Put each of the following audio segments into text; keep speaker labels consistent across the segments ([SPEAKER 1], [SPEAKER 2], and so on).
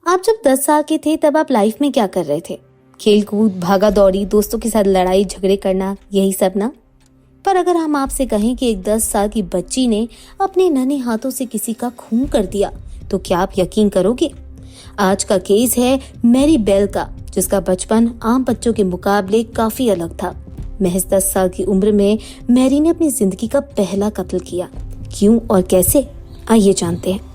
[SPEAKER 1] आप जब 10 साल के थे तब आप लाइफ में क्या कर रहे थे? खेल कूद, भागा दौड़ी, दोस्तों के साथ लड़ाई झगड़े करना, यही सब ना? पर अगर हम आपसे कहें कि एक 10 साल की बच्ची ने अपने नन्हे हाथों से किसी का खून कर दिया, तो क्या आप यकीन करोगे? आज का केस है मैरी बेल का, जिसका बचपन आम बच्चों के मुकाबले काफी अलग था। महज 10 साल की उम्र में मैरी ने अपनी जिंदगी का पहला कत्ल किया। क्यों और कैसे, आइए जानते हैं।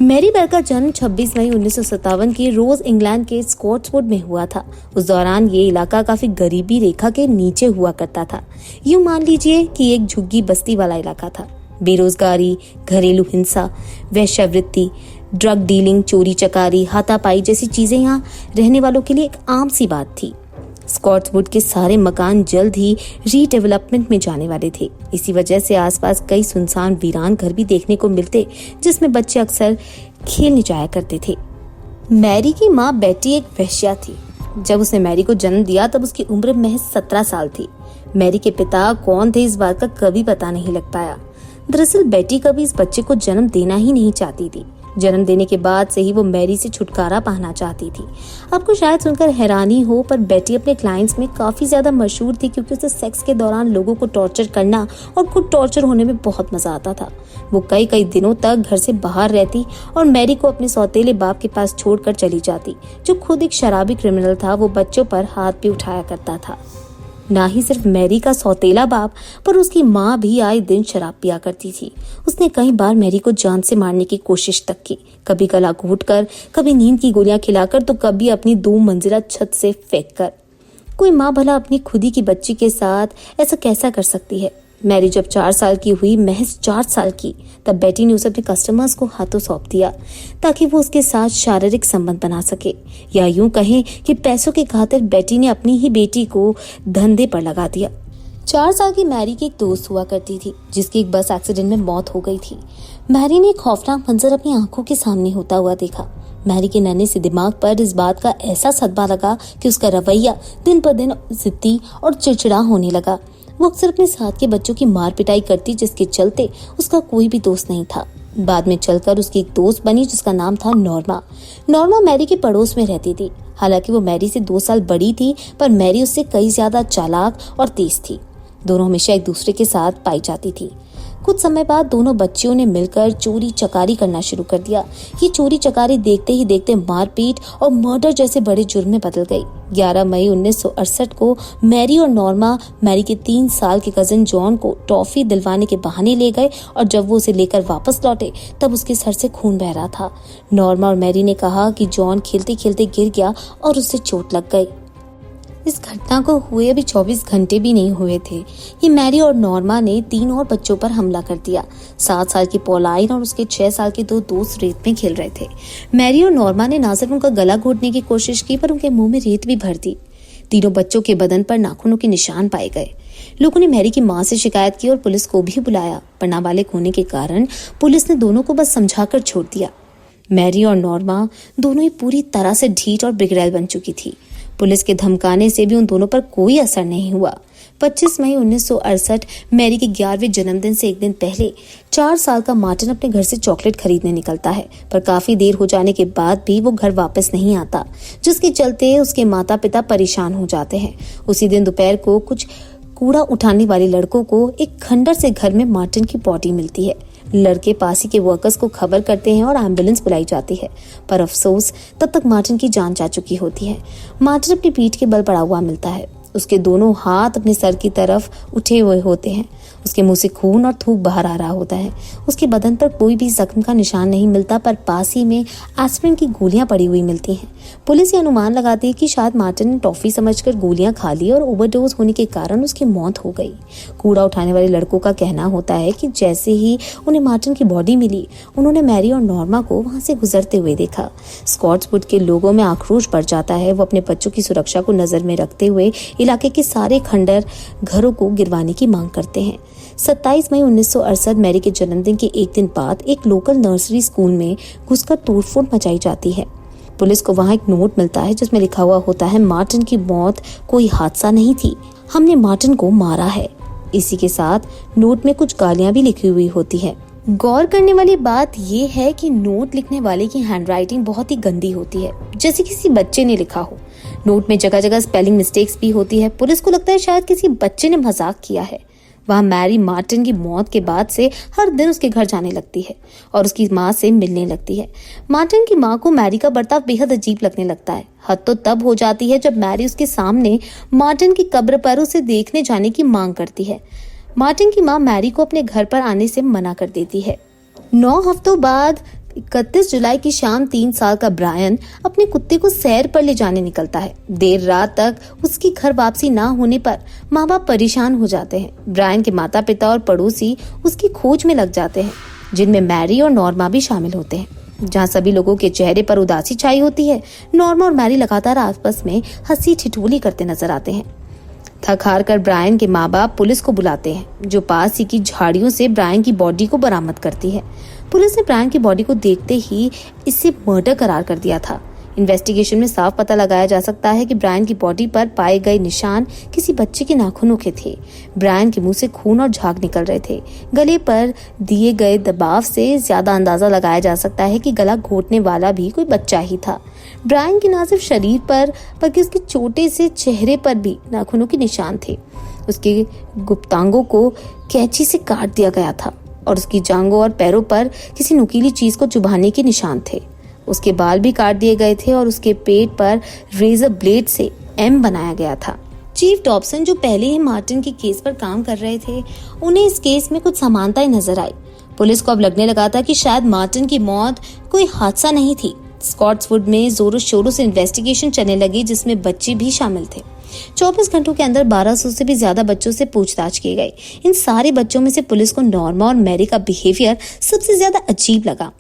[SPEAKER 1] मैरी बेल का जन्म 26 मई 1957 के रोज इंग्लैंड के स्कॉट्सवुड में हुआ था। उस दौरान ये इलाका काफी गरीबी रेखा के नीचे हुआ करता था। यूं मान लीजिए कि एक झुग्गी बस्ती वाला इलाका था। बेरोजगारी, घरेलू हिंसा, वेश्यावृत्ति, ड्रग डीलिंग, चोरी चकारी, हाथापाई जैसी चीजें यहाँ रहने वालों के लिए एक आम सी बात थी। स्कॉट्सवुड के सारे मकान जल्द ही रीडेवलपमेंट में जाने वाले थे। इसी वजह से आसपास कई सुनसान वीरान घर भी देखने को मिलते, जिसमें बच्चे अक्सर खेलने जाया करते थे। मैरी की माँ बेटी एक वेश्या थी। जब उसने मैरी को जन्म दिया तब उसकी उम्र महज 17 साल थी। मैरी के पिता कौन थे इस बात का कभी पता नहीं लग पाया। दरअसल बेटी कभी इस बच्चे को जन्म देना ही नहीं चाहती थी। जन्म देने के बाद से ही वो मैरी से छुटकारा पाना चाहती थी। आपको शायद सुनकर हैरानी हो, पर बेटी अपने क्लाइंट्स में काफी ज्यादा मशहूर थी, क्योंकि उसे सेक्स के दौरान लोगों को टॉर्चर करना और खुद टॉर्चर होने में बहुत मजा आता था। वो कई कई दिनों तक घर से बाहर रहती और मैरी को अपने सौतेले बाप के पास छोड़कर चली जाती, जो खुद एक शराबी क्रिमिनल था। वो बच्चों पर हाथ भी उठाया करता था। ना ही सिर्फ मैरी का सौतेला बाप, पर उसकी माँ भी आए दिन शराब पिया करती थी। उसने कई बार मैरी को जान से मारने की कोशिश तक की, कभी गला घोंटकर, कभी नींद की गोलियां खिलाकर, तो कभी अपनी 2 मंजिला छत से फेंककर। कोई माँ भला अपनी खुदी की बच्ची के साथ ऐसा कैसा कर सकती है? मैरी जब 4 साल की हुई, महज 4 साल की, तब बेटी ने उसे अपने कस्टमर्स को हाथों सौंप दिया, ताकि वो उसके साथ शारीरिक संबंध बना सके। या यूं कहें कि पैसों की खातिर बेटी ने अपनी ही बेटी को धंधे पर लगा दिया। 4 साल की मैरी की एक दोस्त हुआ करती थी, जिसकी एक बस एक्सीडेंट में मौत हो गई थी। मैरी ने एक खौफनाक मंजर अपनी आंखों के सामने होता हुआ देखा। मैरी के नन्हे से दिमाग पर इस बात का ऐसा सदमा लगा कि उसका रवैया दिन पर दिन जिद्दी और चिड़चिड़ा होने लगा। वो अक्सर अपने साथ के बच्चों की मार पिटाई करती, जिसके चलते उसका कोई भी दोस्त नहीं था। बाद में चलकर उसकी एक दोस्त बनी, जिसका नाम था नॉर्मा। नॉर्मा मैरी के पड़ोस में रहती थी। हालांकि वो मैरी से 2 साल बड़ी थी, पर मैरी उससे कई ज्यादा चालाक और तेज थी। दोनों हमेशा एक दूसरे के साथ पाई जाती थी। कुछ समय बाद दोनों बच्चियों ने मिलकर चोरी चकारी करना शुरू कर दिया। ये चोरी चकारी देखते ही देखते मारपीट और मर्डर जैसे बड़े जुर्म में बदल गई। 11 मई 1968 को मैरी और नॉर्मा मैरी के 3 साल के कजिन जॉन को टॉफी दिलवाने के बहाने ले गए, और जब वो उसे लेकर वापस लौटे तब उसके सर से खून बह रहा था। नॉर्मा और मैरी ने कहा कि जॉन खेलते खेलते गिर गया और उससे चोट लग गई। इस घटना को हुए अभी 24 घंटे भी नहीं हुए थे कि मैरी और नॉर्मा ने 3 और बच्चों पर हमला कर दिया। 7 साल की पॉलाइन और उसके 6 साल के 2 दोस्त रेत में खेल रहे थे। मैरी और नॉर्मा ने ना सिर्फ उनका गला घोटने की कोशिश की, पर उनके मुंह में रेत भी भर दी। तीनों बच्चों के बदन पर नाखूनों के निशान पाए गए। लोगों ने मैरी की मां से शिकायत की और पुलिस को भी बुलाया, पर नाबालिग होने के कारण पुलिस ने दोनों को बस समझाकर छोड़ दिया। मैरी और नॉर्मा दोनों ही पूरी तरह से ढीठ और बिगड़ैल बन चुकी थी। पुलिस के धमकाने से भी उन दोनों पर कोई असर नहीं हुआ। 25 मई 1968 मैरी के 11वें जन्मदिन से एक दिन पहले 4 साल का मार्टिन अपने घर से चॉकलेट खरीदने निकलता है, पर काफी देर हो जाने के बाद भी वो घर वापस नहीं आता, जिसके चलते उसके माता पिता परेशान हो जाते हैं। उसी दिन दोपहर को कुछ कूड़ा उठाने वाले लड़कों को एक खंडर से घर में मार्टिन की बॉडी मिलती है। लड़के पास ही के वर्कर्स को खबर करते हैं और एम्बुलेंस बुलाई जाती है, पर अफसोस तब तक मार्टिन की जान जा चुकी होती है। मार्टिन अपनी पीठ के बल पड़ा हुआ मिलता है। उसके दोनों हाथ अपने सर की तरफ उठे हुए होते हैं। उसके मुंह से खून और थूक बाहर आ रहा होता है। उसके बदन पर कोई भी जख्म का निशान नहीं मिलता, पर पास ही में एस्पिरिन की गोलियां पड़ी हुई मिलती हैं। पुलिस ये अनुमान लगाती है कि शायद मार्टिन ने टॉफी समझकर गोलियां खा ली और ओवरडोज होने के कारण उसकी मौत हो गई। कूड़ा उठाने वाले लड़कों का कहना होता है कि जैसे ही उन्हें मार्टिन की बॉडी मिली, उन्होंने मैरी और नॉर्मा को वहां से गुजरते हुए देखा। स्कॉट्सवुड के लोगों में आक्रोश बढ़ जाता है। वो अपने बच्चों की सुरक्षा को नजर में रखते हुए इलाके के सारे खंडर घरों को गिरवाने की मांग करते हैं। 27 मई 1968 मैरी के जन्मदिन के एक दिन बाद एक लोकल नर्सरी स्कूल में घुसकर तोड़फोड़ मचाई जाती है। पुलिस को वहां एक नोट मिलता है, जिसमें लिखा हुआ होता है, मार्टिन की मौत कोई हादसा नहीं थी, हमने मार्टिन को मारा है। इसी के साथ नोट में कुछ गालियां भी लिखी हुई होती है। गौर करने वाली बात यह है कि नोट लिखने वाले की हैंडराइटिंग बहुत ही गंदी होती है, जैसे किसी बच्चे ने लिखा हो। नोट में जगह जगह स्पेलिंग मिस्टेक्स भी होती है। पुलिस को लगता है शायद किसी बच्चे ने मजाक किया है। वह मैरी मार्टिन की मौत के बाद से हर दिन उसके घर जाने लगती है और उसकी माँ से मिलने लगती है। मार्टिन की माँ को मैरी का बर्ताव बेहद अजीब लगने लगता है। हद तो तब हो जाती है जब मैरी उसके सामने मार्टिन की कब्र पर उसे देखने जाने की मांग करती है। मार्टिन की माँ मैरी को अपने घर पर आने से मना कर देती है। 9 हफ्तों बाद 31 जुलाई की शाम 3 साल का ब्रायन अपने कुत्ते को सैर पर ले जाने निकलता है। देर रात तक उसकी घर वापसी ना होने पर माँ बाप परेशान हो जाते हैं। ब्रायन के माता पिता और पड़ोसी उसकी खोज में लग जाते हैं, जिनमें मैरी और नॉर्मा भी शामिल होते हैं। जहाँ सभी लोगों के चेहरे पर उदासी छाई होती है, नॉर्मा और मैरी लगातार आपस में हंसी ठिठोली करते नजर आते हैं। थक हार कर ब्रायन के माँ बाप पुलिस को बुलाते हैं, जो पास ही की झाड़ियों से ब्रायन की बॉडी को बरामद करती है। पुलिस ने ब्रायन की बॉडी को देखते ही इसे मर्डर करार कर दिया था। इन्वेस्टिगेशन में साफ पता लगाया जा सकता है कि ब्रायन की बॉडी पर पाए गए निशान किसी बच्चे के नाखूनों के थे। ब्रायन के मुंह से खून और झाग निकल रहे थे। गले पर दिए गए दबाव से ज्यादा अंदाजा लगाया जा सकता है कि गला घोटने वाला भी कोई बच्चा ही था। ब्रायन के ना सिर्फ शरीर पर बल्कि उसके छोटे से चेहरे पर भी नाखूनों के निशान थे। उसके गुप्तांगों को कैंची से काट दिया गया था और उसकी जांघों और पैरों पर किसी नुकीली चीज को चुभाने के निशान थे। उसके बाल भी काट दिए गए थे और उसके पेट पर रेजर ब्लेड से एम बनाया गया था। चीफ डॉबसन, जो पहले ही मार्टिन के केस पर काम कर रहे थे, उन्हें इस केस में कुछ समानताएं नजर आई। पुलिस को अब लगने लगा था कि शायद मार्टिन की मौत कोई हादसा नहीं थी। स्कॉट्सवुड में जोरों शोरों से इन्वेस्टिगेशन चलने लगी, जिसमें बच्चे भी शामिल थे। 24 घंटों के अंदर 1200 से भी ज्यादा बच्चों से पूछताछ की गई। इन सारे बच्चों में से पुलिस को नॉर्मा और मैरी का बिहेवियर सबसे ज्यादा अजीब लगा।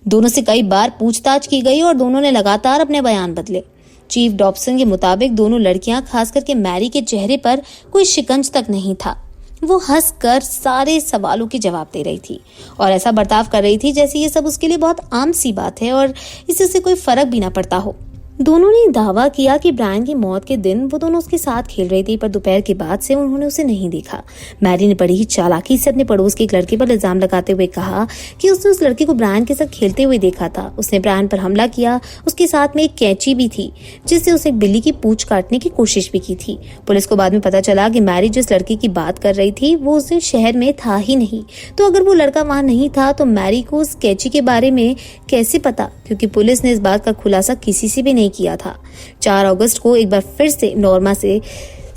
[SPEAKER 1] दोनों से कई बार पूछताछ की गई और दोनों ने लगातार अपने बयान बदले। चीफ डॉबसन के मुताबिक दोनों लड़कियां, खास करके मैरी के चेहरे पर कोई शिकंज तक नहीं था। वो हंसकर सारे सवालों के जवाब दे रही थी और ऐसा बर्ताव कर रही थी जैसे ये सब उसके लिए बहुत आम सी बात है और इससे कोई फर्क भी ना पड़ता हो। दोनों ने दावा किया कि ब्रायन की मौत के दिन वो दोनों उसके साथ खेल रही थी, पर दोपहर के बाद से उन्होंने उसे नहीं देखा। मैरी ने बड़ी ही चालाकी से अपने पड़ोस के एक लड़के पर इल्जाम लगाते हुए कहा कि उसने उस लड़के को ब्रायन के साथ खेलते हुए देखा था। उसने ब्रायन पर हमला किया। उसके साथ में एक कैंची भी थी, जिससे उसे एक बिल्ली की पूंछ काटने की कोशिश भी की थी। पुलिस को बाद में पता चला कि मैरी जिस लड़के की बात कर रही थी वो उस दिन शहर में था ही नहीं। तो अगर वो लड़का वहां नहीं था तो मैरी को उस कैंची के बारे में कैसे पता, क्योंकि पुलिस ने इस बात का खुलासा किसी से भी नहीं किया था। 4 अगस्त को एक बार फिर से नॉर्मा से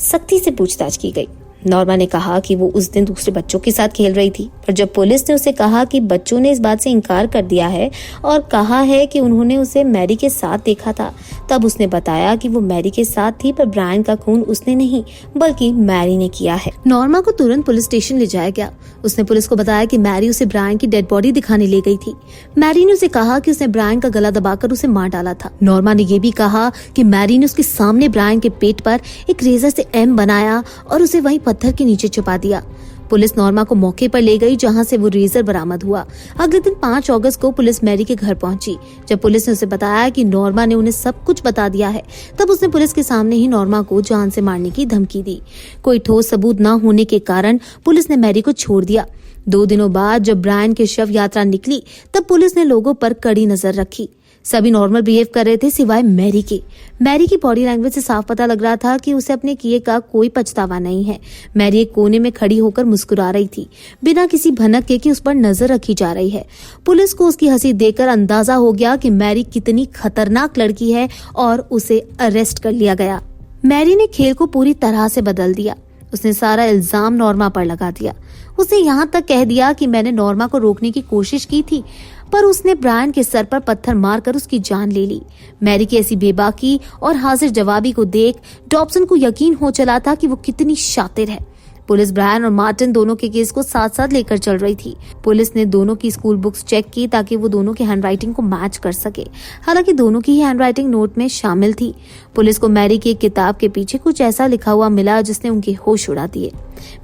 [SPEAKER 1] सख्ती से पूछताछ की गई। नॉर्मा ने कहा कि वो उस दिन दूसरे बच्चों के साथ खेल रही थी, पर जब पुलिस ने उसे कहा कि बच्चों ने इस बात से इनकार कर दिया है और कहा है कि उन्होंने उसे मैरी के साथ देखा था, तब उसने बताया कि वो मैरी के साथ थी, पर ब्रायन का खून उसने नहीं बल्कि मैरी ने किया है। नॉर्मा को तुरंत पुलिस स्टेशन ले जाया गया। उसने पुलिस को बताया कि मैरी उसे ब्रायन की डेड बॉडी दिखाने ले गई थी। मैरी ने उसे कहा कि उसने ब्रायन का गला दबाकर उसे मार डाला था। नॉर्मा ने यह भी कहा कि मैरी ने उसके सामने ब्रायन के पेट पर एक रेजर से एम बनाया और उसे वहीं पत्थर के नीचे छुपा दिया। पुलिस नॉर्मा को मौके पर ले गई, जहां से वो रेजर बरामद हुआ। अगले दिन 5 अगस्त को पुलिस मैरी के घर पहुंची। जब पुलिस ने उसे बताया कि नॉर्मा ने उन्हें सब कुछ बता दिया है, तब उसने पुलिस के सामने ही नॉर्मा को जान से मारने की धमकी दी। कोई ठोस सबूत न होने के कारण पुलिस ने मैरी को छोड़ दिया। 2 दिनों बाद जब ब्रायन की शव यात्रा निकली, तब पुलिस ने लोगों पर कड़ी नजर रखी। सभी नॉर्मल बिहेव कर रहे थे सिवाय मैरी के। मैरी की बॉडी लैंग्वेज से साफ पता लग रहा था कि उसे अपने किए का कोई पछतावा नहीं है। मैरी एक कोने में खड़ी होकर मुस्कुरा रही थी, बिना किसी भनक के कि उस पर नजर रखी जा रही है। पुलिस को उसकी हंसी देखकर अंदाजा हो गया कि मैरी कितनी खतरनाक लड़की है और उसे अरेस्ट कर लिया गया। मैरी ने खेल को पूरी तरह से बदल दिया। उसने सारा इल्जाम नॉर्मा पर लगा दिया। उसने यहाँ तक कह दिया कि मैंने नॉर्मा को रोकने की कोशिश की थी, पर उसने ब्रायन के सर पर पत्थर मारकर उसकी जान ले ली। मैरी की ऐसी बेबाकी और हाजिर जवाबी को देख डॉबसन को यकीन हो चला था कि वो कितनी शातिर है। पुलिस ब्रायन और मार्टिन दोनों के केस को साथ साथ लेकर चल रही थी। पुलिस ने दोनों की स्कूल बुक्स चेक की ताकि वो दोनों की हैंडराइटिंग को मैच कर सके। हालांकि दोनों की ही हैंडराइटिंग नोट में शामिल थी। पुलिस को मैरी की एक किताब के पीछे कुछ ऐसा लिखा हुआ मिला जिसने उनके होश उड़ा दिए।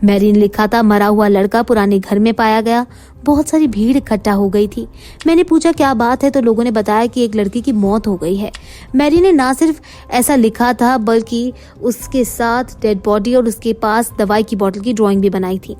[SPEAKER 1] मैरी ने लिखा था, मरा हुआ लड़का पुराने घर में पाया गया। बहुत सारी भीड़ इकट्ठा हो गई थी। मैंने पूछा क्या बात है, तो लोगों ने बताया कि एक लड़की की मौत हो गई है। मैरी ने ना सिर्फ ऐसा लिखा था बल्कि उसके साथ डेड बॉडी और उसके पास दवाई की बोतल की ड्राइंग भी बनाई थी।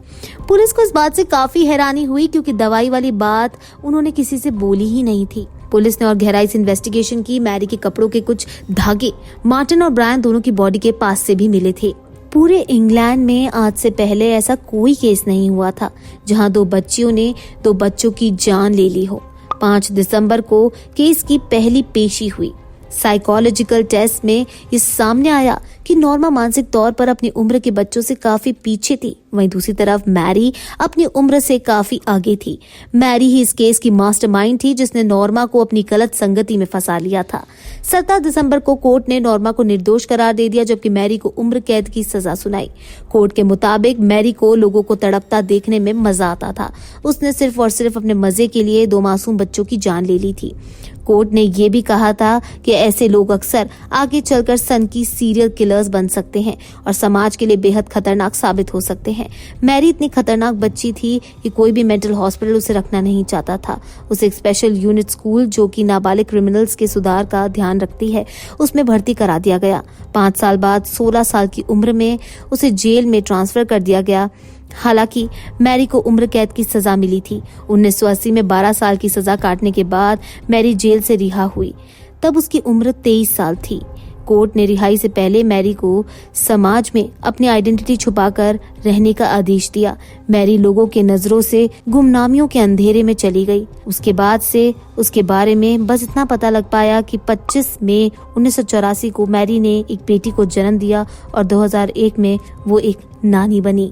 [SPEAKER 1] पुलिस को इस बात से काफी हैरानी हुई क्योंकि दवाई वाली बात उन्होंने किसी से बोली ही नहीं थी। पुलिस ने और गहराई से इन्वेस्टिगेशन की। मैरी के कपड़ों के कुछ धागे मार्टिन और ब्रायन दोनों की बॉडी के पास से भी मिले थे। पूरे इंग्लैंड में आज से पहले ऐसा कोई केस नहीं हुआ था जहां दो बच्चियों ने दो बच्चों की जान ले ली हो। 5 दिसंबर को केस की पहली पेशी हुई। साइकोलॉजिकल टेस्ट में ये सामने आया कि नॉर्मा मानसिक तौर पर अपनी उम्र के बच्चों से काफी पीछे थी। वहीं दूसरी तरफ मैरी अपनी उम्र से काफी आगे थी। मैरी ही इस केस की मास्टरमाइंड थी जिसने नॉर्मा को अपनी गलत संगति में फंसा लिया था। 17 दिसंबर को कोर्ट ने नॉर्मा को निर्दोष करार दे दिया जबकि मैरी को उम्र कैद की सजा सुनाई। कोर्ट के मुताबिक मैरी को लोगों को तड़पता देखने में मजा आता था। उसने सिर्फ और सिर्फ अपने मजे के लिए 2 मासूम बच्चों की जान ले ली थी। कोर्ट ने यह भी कहा था कि ऐसे लोग अक्सर आगे चलकर सन की सीरियल किलर्स बन सकते हैं और समाज के लिए बेहद खतरनाक साबित हो सकते हैं। मैरी इतनी खतरनाक बच्ची थी कि कोई भी मेंटल हॉस्पिटल उसे रखना नहीं चाहता था। उसे एक स्पेशल यूनिट स्कूल जो कि नाबालिग क्रिमिनल्स के सुधार का ध्यान रखती है उसमें भर्ती करा दिया गया। 5 साल बाद 16 साल की उम्र में उसे जेल में ट्रांसफर कर दिया गया। हालांकि मैरी को उम्र कैद की सजा मिली थी। 1980 में 12 साल की सजा काटने के बाद मैरी जेल से रिहा हुई। तब उसकी उम्र 23 साल थी। कोर्ट ने रिहाई से पहले मैरी को समाज में अपनी आइडेंटिटी छुपाकर रहने का आदेश दिया। मैरी लोगों के नजरों से गुमनामियों के अंधेरे में चली गई। उसके बाद से उसके बारे में बस इतना पता लग पाया कि 25 मई 1984 को मैरी ने एक बेटी को जन्म दिया और 2001 में वो एक नानी बनी।